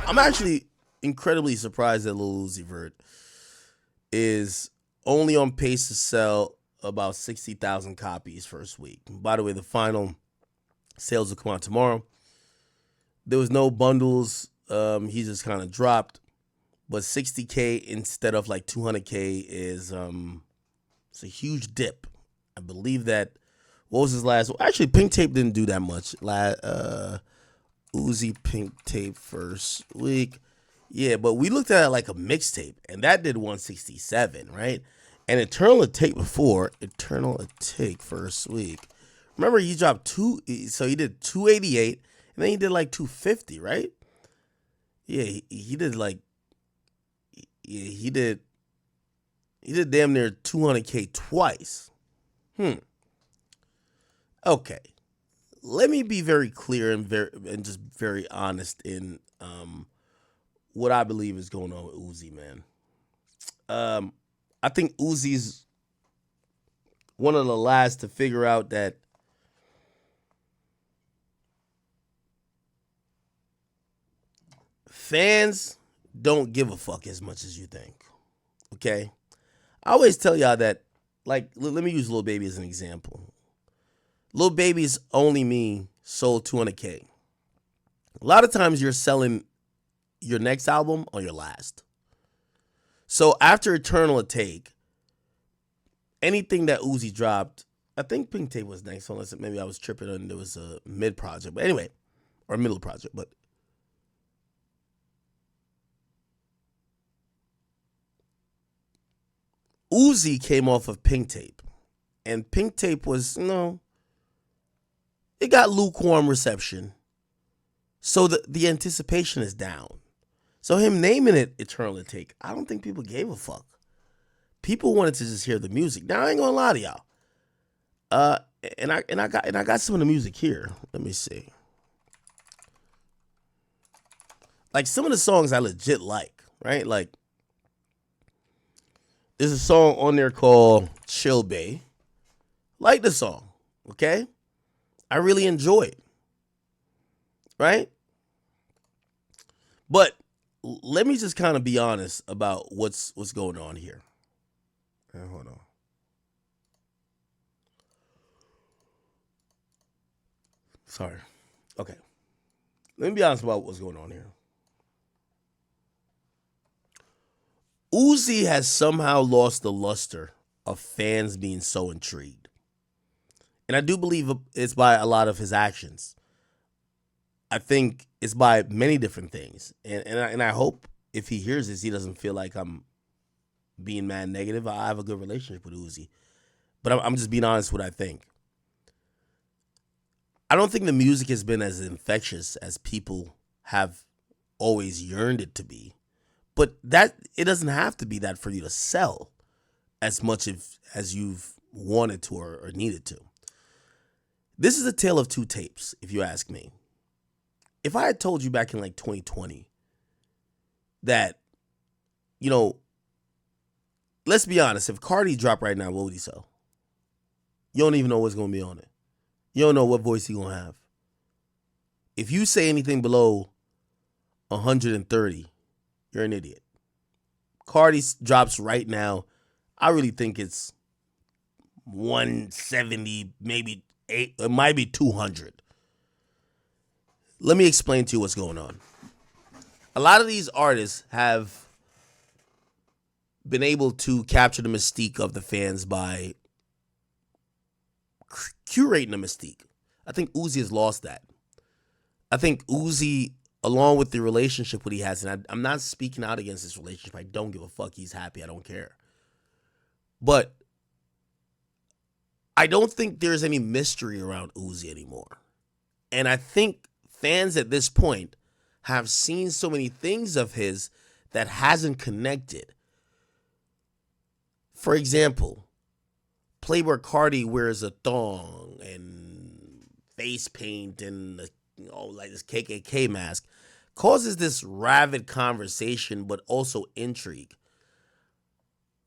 I'm actually incredibly surprised that Lil Uzi Vert is only on pace to sell about 60,000 copies first week. By the way, the final sales will come out tomorrow. There was no bundles. He just kind of dropped. But 60K instead of like 200K is it's a huge dip. I believe that, what was his last? Well, actually, Pink Tape didn't do that much. Uzi Pink Tape first week. Yeah, but we looked at it like a mixtape, and that did 167, right? And Eternal Take before, Eternal Take first week. Remember, he dropped so he did 288, and then he did like 250, right? Yeah, he did like, yeah, he did damn near 200K twice. Okay. Let me be very clear and just very honest in what I believe is going on with Uzi, man. I think Uzi's one of the last to figure out that fans don't give a fuck as much as you think. Okay? I always tell y'all that, like, let me use Lil Baby as an example. Lil Baby's Only Me sold 200K. A lot of times you're selling your next album on your last. So after Eternal Take, anything that Uzi dropped, I think Pink Tape was next, unless maybe I was tripping and there was a mid project. But anyway, or middle project. But Uzi came off of Pink Tape. And Pink Tape was, it got lukewarm reception. So the anticipation is down. So him naming it Eternal Take, I don't think people gave a fuck. People wanted to just hear the music. Now I ain't gonna lie to y'all. And I got some of the music here. Let me see. Like some of the songs I legit like, right? Like there's a song on there called Chill Bay. Like the song, okay? I really enjoy it. Right? But let me just kind of be honest about what's going on here. Hold on. Sorry. Okay. Let me be honest about what's going on here. Uzi has somehow lost the luster of fans being so intrigued. And I do believe it's by a lot of his actions. I think it's by many different things. And I hope if he hears this, he doesn't feel like I'm being mad negative. I have a good relationship with Uzi. But I'm just being honest with what I think. I don't think the music has been as infectious as people have always yearned it to be. But that it doesn't have to be that for you to sell as much as you've wanted to or needed to. This is a tale of two tapes, if you ask me. If I had told you back in like 2020 that, let's be honest, if Carti dropped right now, what would he sell? You don't even know what's going to be on it. You don't know what voice he's going to have. If you say anything below 130, you're an idiot. Carti drops right now, I really think it's 170, maybe 8, it might be 200. Let me explain to you what's going on. A lot of these artists have been able to capture the mystique of the fans by curating the mystique. I think Uzi has lost that. I think Uzi, along with the relationship what he has, and I'm not speaking out against this relationship. I don't give a fuck. He's happy. I don't care. But I don't think there's any mystery around Uzi anymore. And I think fans at this point have seen so many things of his that hasn't connected. For example, Playboi Carti wears a thong and face paint and like this KKK mask, causes this rabid conversation, but also intrigue.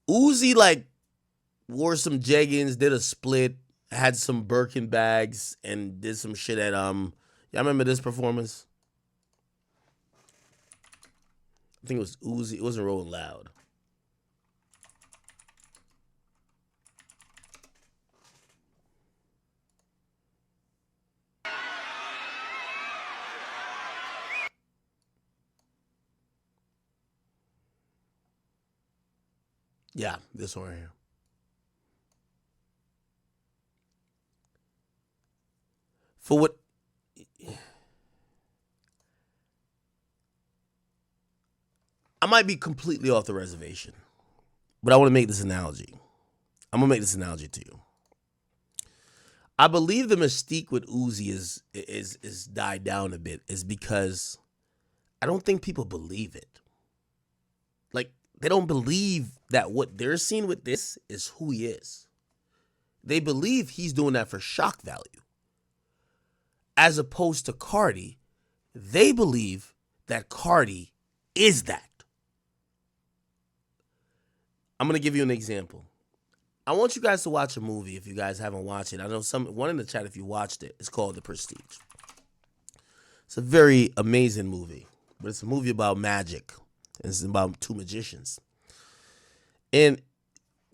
Uzi like wore some jeggings, did a split, had some Birkin bags, and did some shit at Y'all remember this performance? I think it was Uzi. It wasn't Rolling Loud. Yeah, this one right here. For what? I might be completely off the reservation, but I want to make this analogy. I'm gonna make this analogy to you. I believe the mystique with Uzi is died down a bit is because I don't think people believe it. Like, they don't believe that what they're seeing with this is who he is. They believe he's doing that for shock value. As opposed to Carti, they believe that Carti is that. I'm going to give you an example. I want you guys to watch a movie if you guys haven't watched it. I know one in the chat if you watched it. It's called The Prestige. It's a very amazing movie, but it's a movie about magic. It's about two magicians. And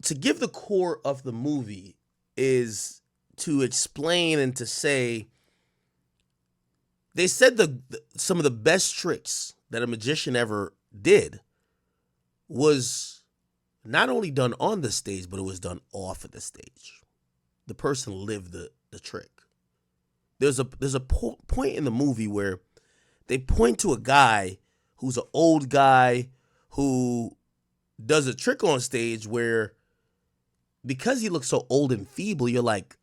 to give the core of the movie is to explain and to say, they said some of the best tricks that a magician ever did was not only done on the stage, but it was done off of the stage. The person lived the trick. There's a point in the movie where they point to a guy who's an old guy who does a trick on stage where, because he looks so old and feeble, you're like,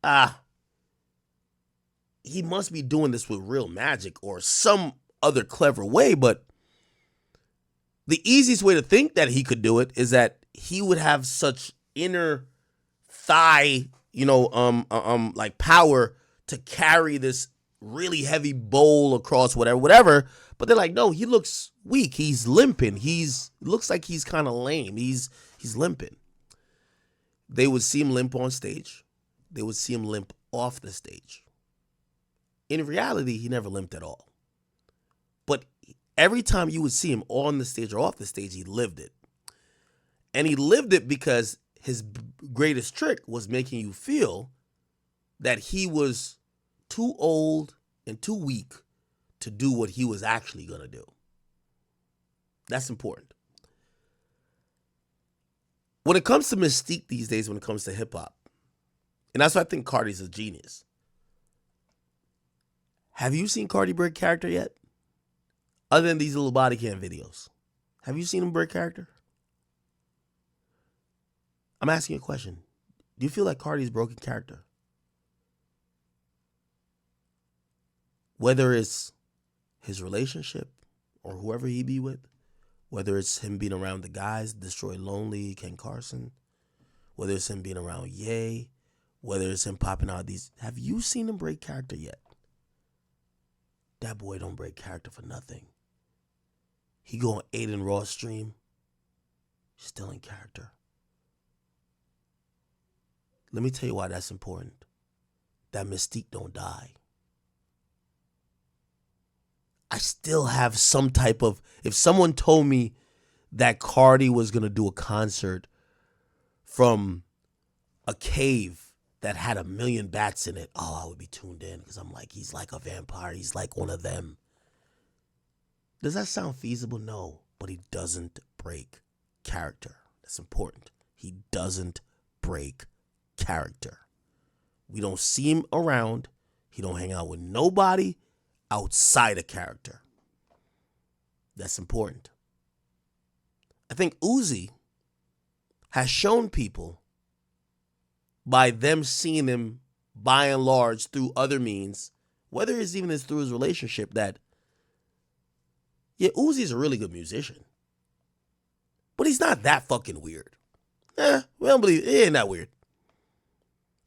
he must be doing this with real magic or some other clever way. But the easiest way to think that he could do it is that he would have such inner thigh, like power to carry this really heavy bowl across whatever. But they're like, no, he looks weak. He's limping. Looks like he's kind of lame. He's limping. They would see him limp on stage. They would see him limp off the stage. In reality, he never limped at all. But every time you would see him on the stage or off the stage, he lived it. And he lived it because his greatest trick was making you feel that he was too old and too weak to do what he was actually going to do. That's important. When it comes to mystique these days, when it comes to hip hop, and that's why I think Carti's a genius. Have you seen Carti break character yet? Other than these little body cam videos. Have you seen him break character? I'm asking you a question. Do you feel like Carti's broken character? Whether it's his relationship or whoever he be with, whether it's him being around the guys, Destroy Lonely, Ken Carson, whether it's him being around Ye, whether it's him popping out these, have you seen him break character yet? That boy don't break character for nothing. He go on Aiden Ross stream, still in character. Let me tell you why that's important. That mystique don't die. I still have some type of, if someone told me that Carti was going to do a concert from a cave that had 1 million bats in it, I would be tuned in because I'm like, he's like a vampire. He's like one of them. Does that sound feasible? No, but he doesn't break character. That's important. He doesn't break character. We don't see him around. He don't hang out with nobody outside of character. That's important. I think Uzi has shown people, by them seeing him by and large through other means, whether it's even through his relationship, that yeah, Uzi's a really good musician. But he's not that fucking weird. We don't believe it. He ain't that weird.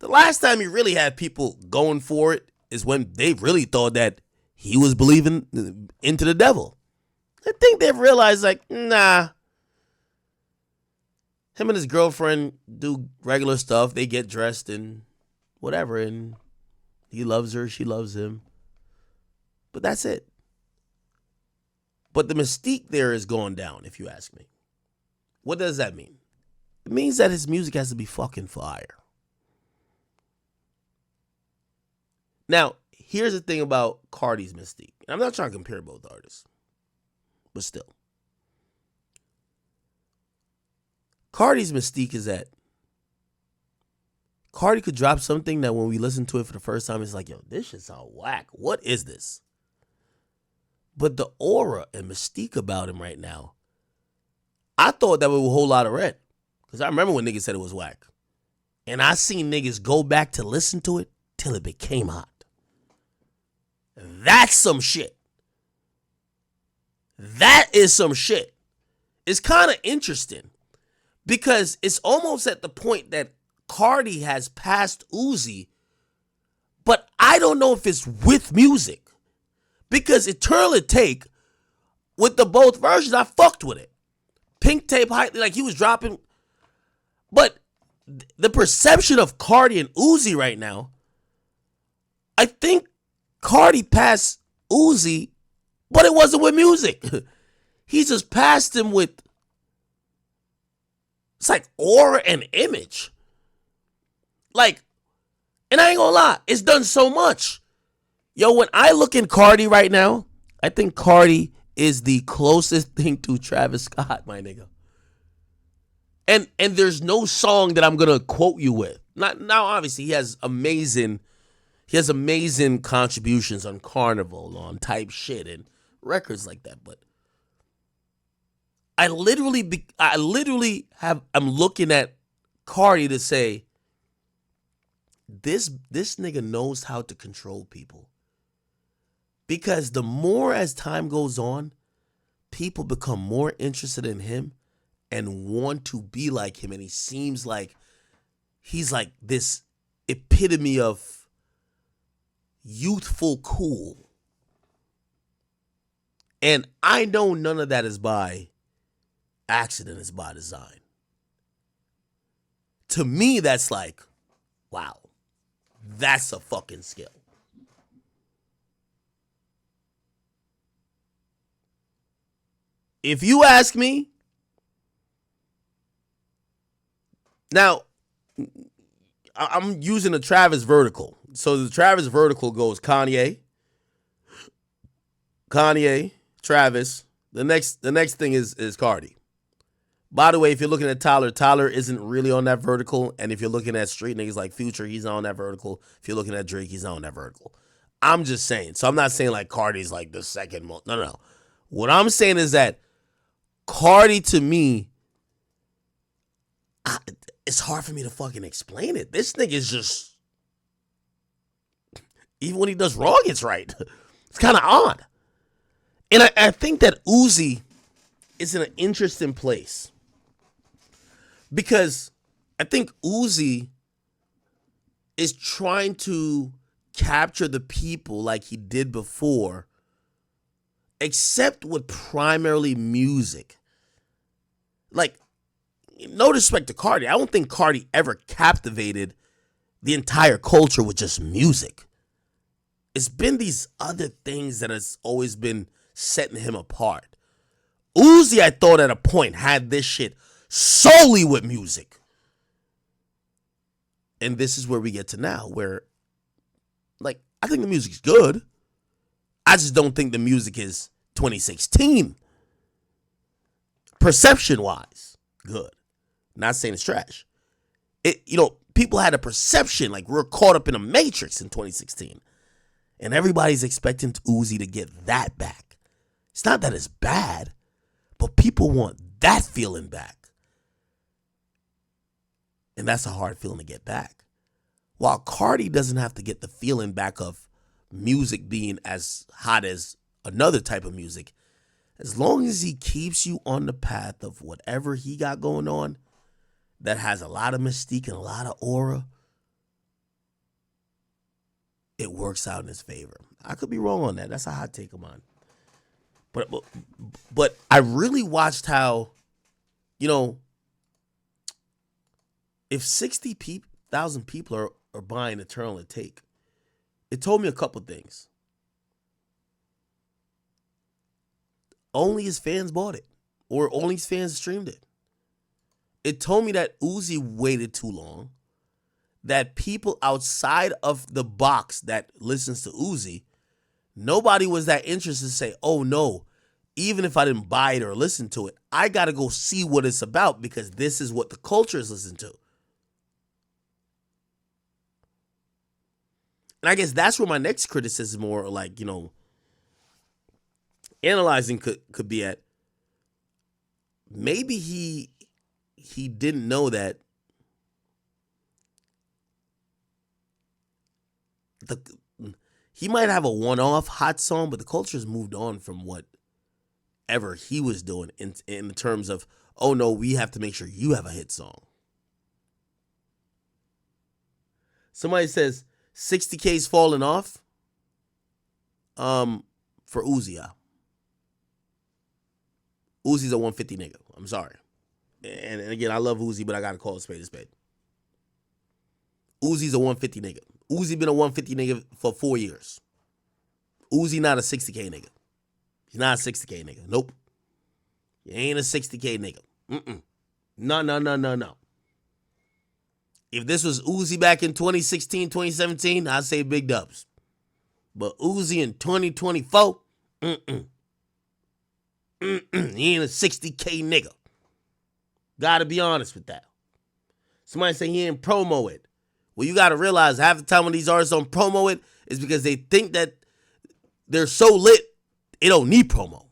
The last time he really had people going for it is when they really thought that he was believing into the devil. I think they've realized, like, nah. Him and his girlfriend do regular stuff. They get dressed and whatever, and he loves her, she loves him. But that's it. But the mystique there is going down, if you ask me. What does that mean? It means that his music has to be fucking fire. Now, here's the thing about Carti's mystique. I'm not trying to compare both artists, but still. Carti's mystique is that Carti could drop something that when we listen to it for the first time, it's like, yo, this shit sound whack. What is this? But the aura and mystique about him right now, I thought that was a whole lot of red. Because I remember when niggas said it was whack. And I seen niggas go back to listen to it till it became hot. That's some shit. That is some shit. It's kind of interesting because it's almost at the point that Carti has passed Uzi, but I don't know if it's with music. Because Eternal Take, with the both versions, I fucked with it. Pink Tape, like he was dropping. But the perception of Carti and Uzi right now, I think Carti passed Uzi, but it wasn't with music. He just passed him with, it's like aura and image. Like, and I ain't gonna lie, it's done so much. Yo, when I look in Carti right now, I think Carti is the closest thing to Travis Scott, my nigga. And there's no song that I'm gonna quote you with. Now, obviously, he has amazing contributions on Carnival, on type shit, and records like that. But I'm looking at Carti to say, this nigga knows how to control people. Because the more as time goes on, people become more interested in him and want to be like him. And he seems like he's like this epitome of youthful cool. And I know none of that is by accident, it's by design. To me, that's like, wow, that's a fucking skill. If you ask me, now, I'm using the Travis vertical. So the Travis vertical goes Kanye, Travis. The next thing is Carti. By the way, if you're looking at Tyler isn't really on that vertical. And if you're looking at street niggas like Future, he's on that vertical. If you're looking at Drake, he's on that vertical. I'm just saying. So I'm not saying like Carti's like the second most. No. What I'm saying is that Carti, to me, it's hard for me to fucking explain it. This nigga is just, even when he does wrong, it's right. It's kind of odd. And I think that Uzi is in an interesting place. Because I think Uzi is trying to capture the people like he did before, except with primarily music. Like, no disrespect to Carti, I don't think Carti ever captivated the entire culture with just music. It's been these other things that has always been setting him apart. Uzi, I thought at a point, had this shit solely with music. And this is where we get to now, where, like, I think the music's good. I just don't think the music is 2016. Perception-wise, good. Not saying it's trash. People had a perception like we're caught up in a matrix in 2016. And everybody's expecting Uzi to get that back. It's not that it's bad, but people want that feeling back. And that's a hard feeling to get back. While Carti doesn't have to get the feeling back of music being as hot as another type of music, as long as he keeps you on the path of whatever he got going on that has a lot of mystique and a lot of aura, it works out in his favor. I could be wrong on that. That's a hot take of mine. But I really watched how, if 60,000 people are buying Eternal Take, it told me a couple things. only his fans bought it or only his fans streamed it. It told me that Uzi waited too long, that people outside of the box that listens to Uzi, nobody was that interested to say, oh no, even if I didn't buy it or listen to it, I got to go see what it's about because this is what the culture is listening to. And I guess that's where my next criticism or like, you know, analyzing could be at. Maybe he didn't know that he might have a one-off hot song, but the culture has moved on from whatever he was doing in terms of, oh no, we have to make sure you have a hit song. Somebody says 60K's falling off. For Uzi, Uzi's a 150 nigga. I'm sorry. And again, I love Uzi, but I gotta call a spade a spade. Uzi's a 150 nigga. Uzi been a 150 nigga for 4 years. Uzi not a 60K nigga. He's not a 60K nigga. Nope. He ain't a 60K nigga. No. If this was Uzi back in 2016, 2017, I'd say big dubs. But Uzi in 2024, he ain't a 60K nigga. Gotta be honest with that. Somebody say he ain't promo it. Well, you gotta realize half the time when these artists don't promo it is because they think that they're so lit, it don't need promo.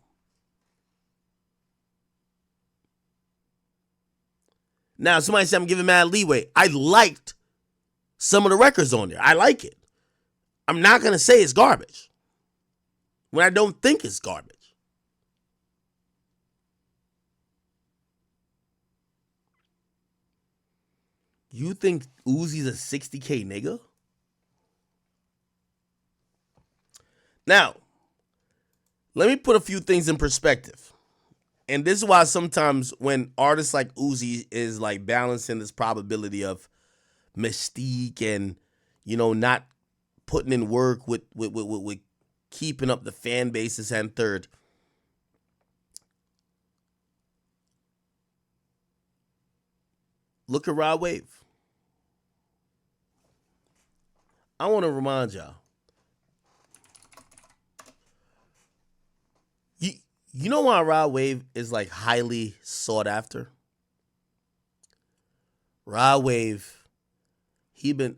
Now, somebody said I'm giving mad leeway. I liked some of the records on there. I like it. I'm not going to say it's garbage when I don't think it's garbage. You think Uzi's a 60K nigga? Now, let me put a few things in perspective. And this is why sometimes when artists like Uzi is like balancing this probability of mystique and, you know, not putting in work with keeping up the fan bases and third. Look at Rod Wave. I want to remind y'all. You know why Rod Wave is like highly sought after? Rod Wave,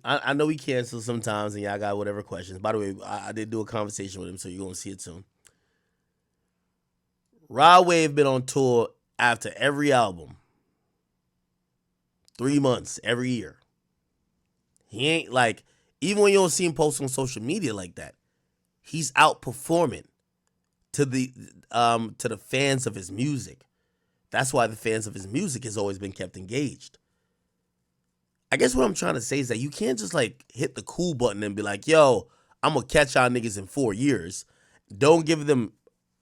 I know he cancels sometimes and y'all got whatever questions. By the way, I did do a conversation with him, so you're going to see it soon. Rod Wave been on tour after every album. 3 months, every year. He ain't like, even when you don't see him post on social media like that, he's out performing to the fans of his music. That's why the fans of his music has always been kept engaged. I guess what I'm trying to say is that you can't just like hit the cool button and be like, yo, I'm going to catch y'all niggas in 4 years. Don't give them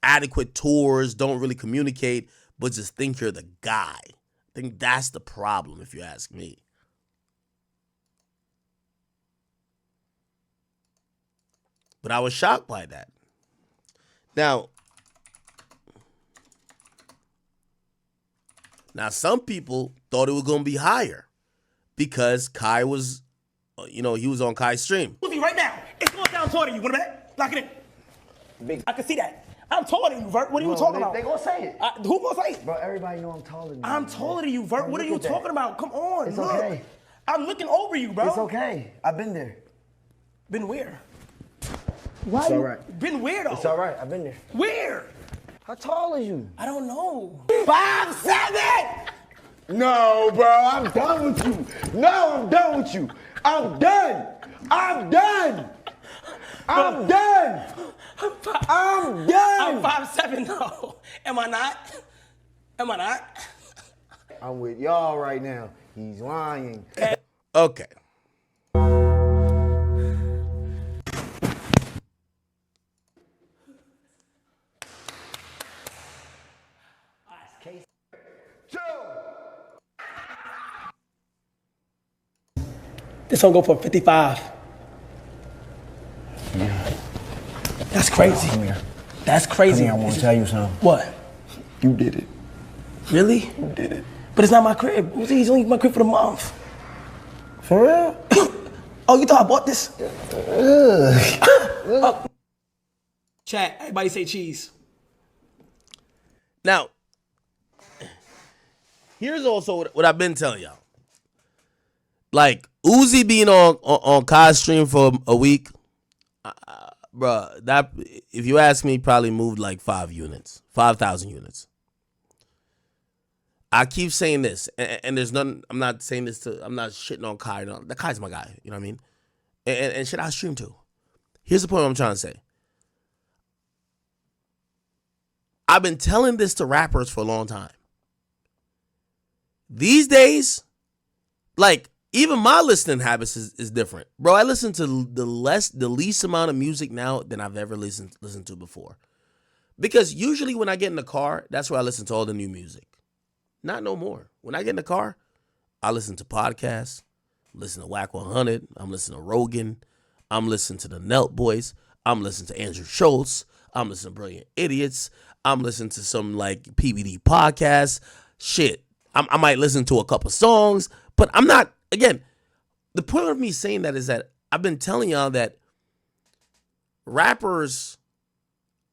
adequate tours. Don't really communicate, but just think you're the guy. I think that's the problem, if you ask me. But I was shocked by that. Now, some people thought it was going to be higher because Kai was, he was on Kai's stream. Right now, it's going down taller than you. What about that? Lock it in. Big. I can see that. I'm taller than you, Vert. What are you talking about? They gonna say it. Who gonna say it? Bro, everybody know I'm taller than you. I'm taller than you, Vert. Bro, what are you talking about? Come on, it's look. Okay. I'm looking over you, bro. It's okay. I've been there. Been where? Why? It's all right. Been where though? It's all right. I've been there. Where? How tall are you? I don't know. 5'7". No, bro. I'm done with you. No, I'm done with you. I'm done. I'm done. I'm done. I'm done. I'm 5'7" though. Am I not? Am I not? I'm with y'all right now. He's lying. Okay. This one go for 55. Yeah. That's crazy. That's crazy. I want to tell you something. What? You did it. Really? You did it. But it's not my crib. He's only my crib for the month. For real? Oh, you thought I bought this? Chat, everybody say cheese. Now, here's also what I've been telling y'all. Like, Uzi being on Kai's stream for a week, bruh, that, if you ask me, probably moved like 5,000 units. I keep saying this, and there's nothing, I'm not saying this I'm not shitting on Kai. No, the Kai's my guy, you know what I mean? And shit, I stream too. Here's the point I'm trying to say. I've been telling this to rappers for a long time. These days, like, even my listening habits is different. Bro, I listen to the least amount of music now than I've ever listened to before. Because usually when I get in the car, that's where I listen to all the new music. Not no more. When I get in the car, I listen to podcasts, listen to Whack 100, I'm listening to Rogan, I'm listening to the Nelt Boys, I'm listening to Andrew Schultz, I'm listening to Brilliant Idiots, I'm listening to some like PBD podcasts. Shit, I might listen to a couple songs, but I'm not, again, the point of me saying that is that I've been telling y'all that rappers,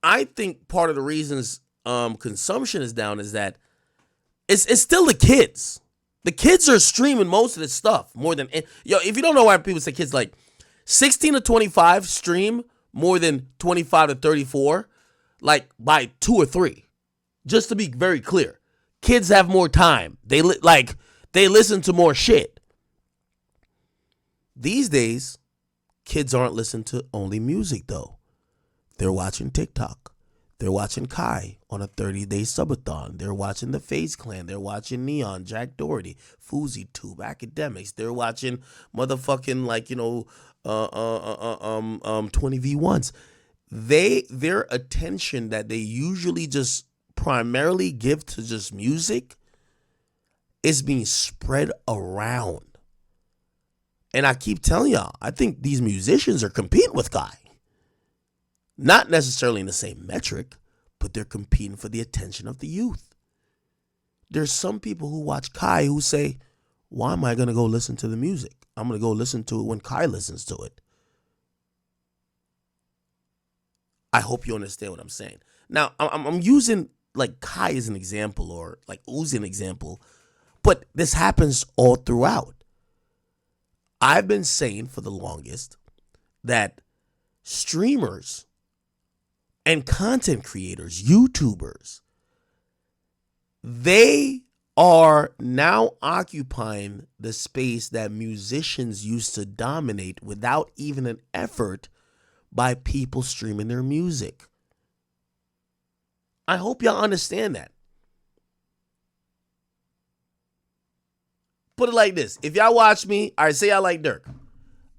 I think part of the reasons consumption is down is that it's still the kids. The kids are streaming most of this stuff more than, yo, if you don't know why people say kids, like 16 to 25 stream more than 25 to 34, like by 2 or 3. Just to be very clear, kids have more time. They listen to more shit. These days, kids aren't listening to only music though. They're watching TikTok. They're watching Kai on a 30-day subathon. They're watching the FaZe Clan. They're watching Neon, Jack Doherty, Fousey Tube, Akademiks. They're watching motherfucking 20v1s. Their attention that they usually just primarily give to just music is being spread around. And I keep telling y'all, I think these musicians are competing with Kai. Not necessarily in the same metric, but they're competing for the attention of the youth. There's some people who watch Kai who say, why am I going to go listen to the music? I'm going to go listen to it when Kai listens to it. I hope you understand what I'm saying. Now, I'm using like Kai as an example or like Uzi an example, but this happens all throughout. I've been saying for the longest that streamers and content creators, YouTubers, they are now occupying the space that musicians used to dominate without even an effort by people streaming their music. I hope y'all understand that. Put it like this. If y'all watch me, all right, say y'all like Dirk.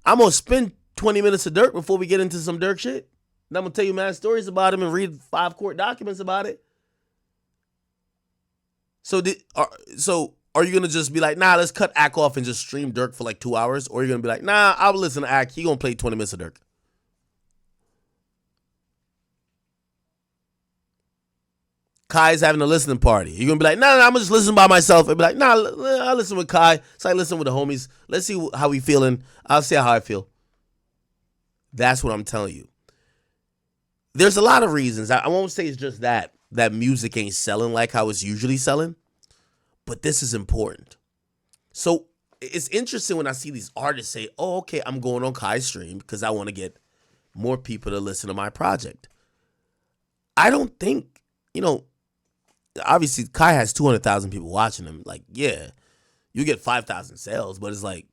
I'm going to spend 20 minutes of Dirk before we get into some Dirk shit. And I'm going to tell you mad stories about him and read 5 court documents about it. So are you going to just be like, nah, let's cut Ak off and just stream Dirk for like 2 hours? Or are you going to be like, nah, I'll listen to Ak. He going to play 20 minutes of Dirk. Kai's having a listening party. You're going to be like, nah, I'm going to just listen by myself. And be like, nah, I'll listen with Kai. So I listen with the homies. Let's see how we feeling. I'll see how I feel. That's what I'm telling you. There's a lot of reasons. I won't say it's just that music ain't selling like how it's usually selling, but this is important. So it's interesting when I see these artists say, oh, okay, I'm going on Kai's stream because I want to get more people to listen to my project. I don't think, obviously Kai has 200,000 people watching him. Like, yeah, you get 5,000 sales, but it's like,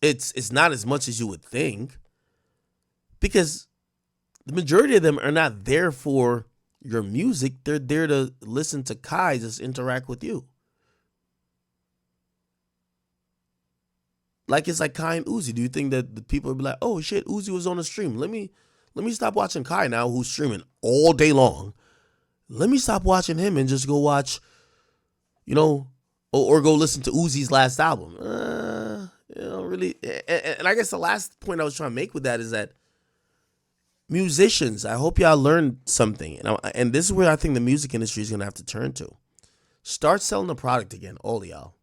it's not as much as you would think. Because the majority of them are not there for your music. They're there to listen to Kai just interact with you. Like it's like Kai and Uzi. Do you think that the people would be like, oh shit, Uzi was on the stream. Let me stop watching Kai now, who's streaming all day long. Let me stop watching him and just go watch, or go listen to Uzi's last album. Really. And I guess the last point I was trying to make with that is that musicians, I hope y'all learned something. And this is where I think the music industry is going to have to turn to. Start selling a product again, all of y'all.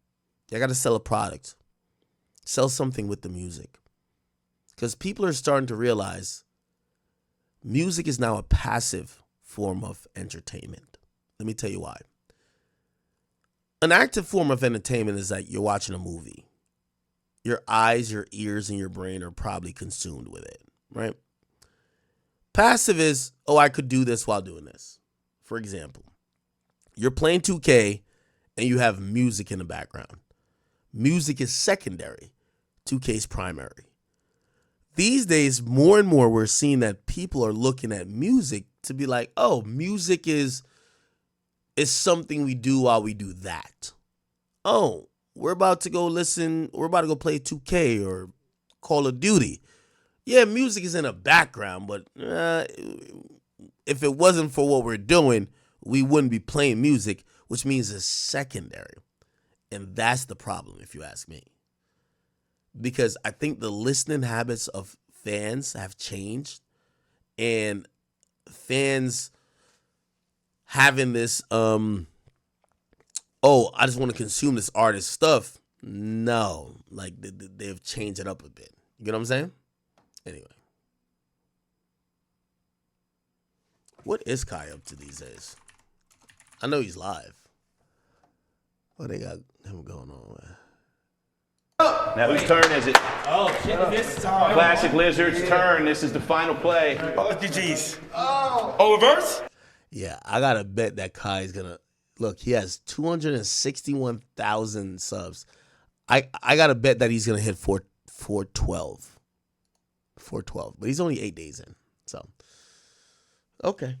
Y'all got to sell a product. Sell something with the music. Because people are starting to realize music is now a passive form of entertainment. Let me tell you why. An active form of entertainment is like you're watching a movie. Your eyes, your ears, and your brain are probably consumed with it, right? Passive is, oh, I could do this while doing this. For example, you're playing 2K and you have music in the background. Music is secondary. 2K is primary. These days, more and more, we're seeing that people are looking at music to be like, oh, music is something we do while we do that. Oh, we're about to go play 2K or Call of Duty. Yeah, music is in the background, but if it wasn't for what we're doing, we wouldn't be playing music, which means it's secondary. And that's the problem, if you ask me. Because I think the listening habits of fans have changed, and fans having this, I just want to consume this artist stuff. No, like they've changed it up a bit. You get what I'm saying? Anyway. What is Kai up to these days? I know he's live. What they got him going on, man? Now whose turn is it? Oh, shit, this time. Classic Lizard's turn. This is the final play. Oh, GG's. Oh, reverse? Yeah, I got to bet that Kai's going to... Look, he has 261,000 subs. I got to bet that he's going to hit 412. 412. But he's only 8 days in. So, okay.